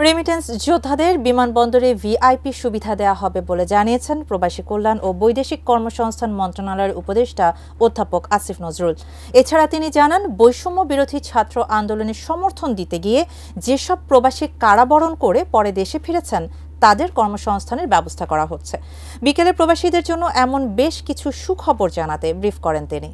Remittance যোদ্ধাদের বিমানবন্দরে VIP সুবিধা দেওয়া হবে বলে জানিয়েছেন প্রবাসী কল্যাণ ও বৈদেশিক কর্মসংস্থান মন্ত্রণালয়ের উপদেষ্টা অধ্যাপক আসিফ নজরুল। এছাড়া তিনি জানান, বৈষম্য বিরোধী ছাত্র আন্দোলনের সমর্থন দিতে গিয়ে যেসব প্রবাসী কারাবরণ করে পরে দেশে ফিরেছেন তাদের কর্মসংস্থানের ব্যবস্থা করা হচ্ছে। বিকেলে প্রবাসীদের জন্য এমন বেশ কিছু সুখবর জানাতে ব্রিফ করেন তিনি।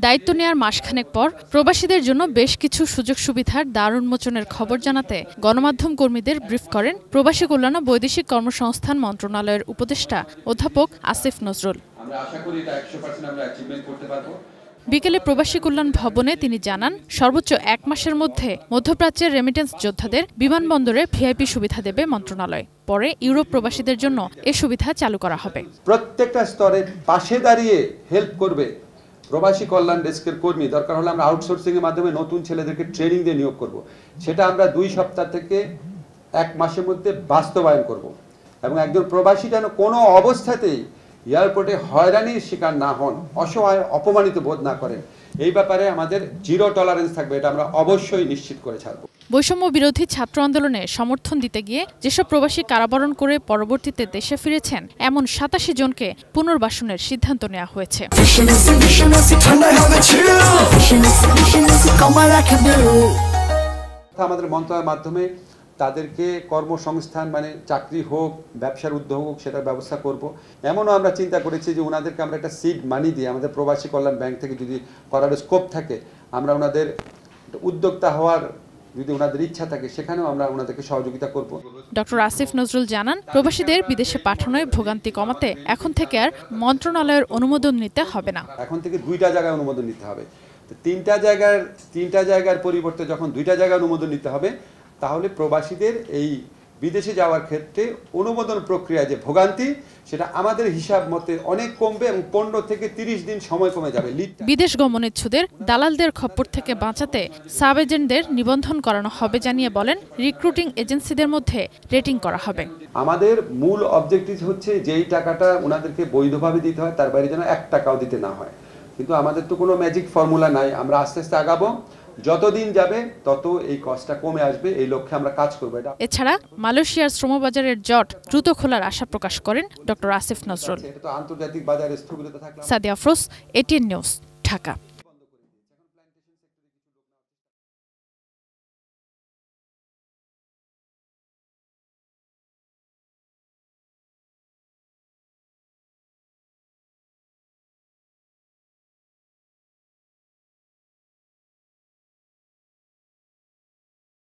দায়িত্ব নেয়ার মাসখানেক পর প্রবাসীদের জন্য বেশ কিছু সুযোগ সুবিধার দ্বার উন্মোচনের খবর জানাতে গণমাধ্যম কর্মীদের ব্রিফ করেন প্রবাসী কল্যাণ ও বৈদেশিক কর্মসংস্থান মন্ত্রণালয়ের উপদেষ্টা অধ্যাপক আসিফ নজরুল। বিকেলে প্রবাসী কল্যাণ ভবনে তিনি জানান, সর্বোচ্চ 1 মাসের মধ্যে মধ্যপ্রাচ্যের রেমিটেন্স যোদ্ধাদের বিমানবন্দরে ভিআইপি সুবিধা দেবে মন্ত্রণালয়। পরে ইউরোপ প্রবাসীদের জন্য এ সুবিধা চালু করা হবে। প্রত্যেকটা স্তরে পাশে দাঁড়িয়ে হেল্প করবে প্রবাসী কল্যাণ ডেস্কের কর্মী। দরকার হলে আমরা আউটসোর্সিং এর মাধ্যমে নতুন ছেলেদেরকে ট্রেনিং দিয়ে নিয়োগ করব। সেটা আমরা 2 সপ্তাহ থেকে 1 মাসের মধ্যে বাস্তবায়ন করব। এবং একজন প্রবাসী যেন কোনো অবস্থাতেই এয়ারপোর্টে হয়রানির শিকার না হন, অসহায় অপমানিত বোধ না করেন, এই ব্যাপারে আমাদের জিরো টলারেন্স থাকবে। এটা আমরা অবশ্যই নিশ্চিত করে ছাড়ব। বৈষম্য বিরোধী ছাত্র আন্দোলনে সমর্থন দিতে গিয়ে যেসব প্রবাসী কারাবরণ করে পরবর্তীতে দেশে ফিরেছেন এমন 87 জনকে পুনর্বাসনের সিদ্ধান্ত নেওয়া হয়েছে। আমাদের মন্ত্রণালয়ের মাধ্যমে তাদেরকে কর্মসংস্থান মানে চাকরি হোক, ব্যবসার উদ্যোগ হোক, সেটার ব্যবস্থা করব। এমনও আমরা চিন্তা করেছি যে ওনাদেরকে আমরা একটা সিড মানি দিয়ে আমাদের প্রবাসী কল্যাণ ব্যাংক থেকে যদি করার স্কোপ থাকে, আমরা ওনাদের উদ্যোক্তা হওয়ার যদি ওনাদের ইচ্ছা থাকে, সেখানেও আমরা ওনাদেরকে সহযোগিতা করব। ডক্টর আসিফ নজরুল জানান, প্রবাসীদের বিদেশে পাঠানোয় ভোগান্তি কমাতে এখন থেকে আর মন্ত্রণালয়ের অনুমোদন নিতে হবে না। এখন থেকে 2টা জায়গায় অনুমোদন নিতে হবে। তো 3টা জায়গার পরিবর্তে যখন 2টা জায়গায় অনুমোদন নিতে হবে, তাহলে প্রবাসীদের এই বিদেশে যাওয়ার ক্ষেত্রে অনুমোদন প্রক্রিয়া যে ভোগান্তি, সেটা আমাদের হিসাব মতে অনেক কমবে এবং 15 থেকে 30 দিন সময় কমে যাবে। বিদেশ গমনেচ্ছুদের দালালদের খপ্পর থেকে বাঁচাতে সাব এজেন্টদের নিবন্ধন করানো হবে জানিয়ে বলেন, রিক্রুটিং এজেন্সিদের মধ্যে রেটিং করা হবে। আমাদের মূল অবজেক্টিভ হচ্ছে যেই টাকাটা ওনাদেরকে বৈধভাবে দিতে হয় তার বাইরে যেন 1 টাকাও দিতে না হয়। কিন্তু আমাদের তো কোনো ম্যাজিক ফর্মুলা নাই, আমরা আস্তে আস্তে আগাবো। যতদিন যাবে তত এই কষ্টটা কমে আসবে, এই লক্ষ্যে আমরা কাজ করব। এছাড়া মালয়েশিয়ার শ্রমবাজারের জট দ্রুত খোলার আশা প্রকাশ করেন ডক্টর আসিফ নজরুল। এটা তো আন্তর্জাতিক বাজারে স্থগিত থাকলে। Sadia Afroz, ATN news, Dhaka.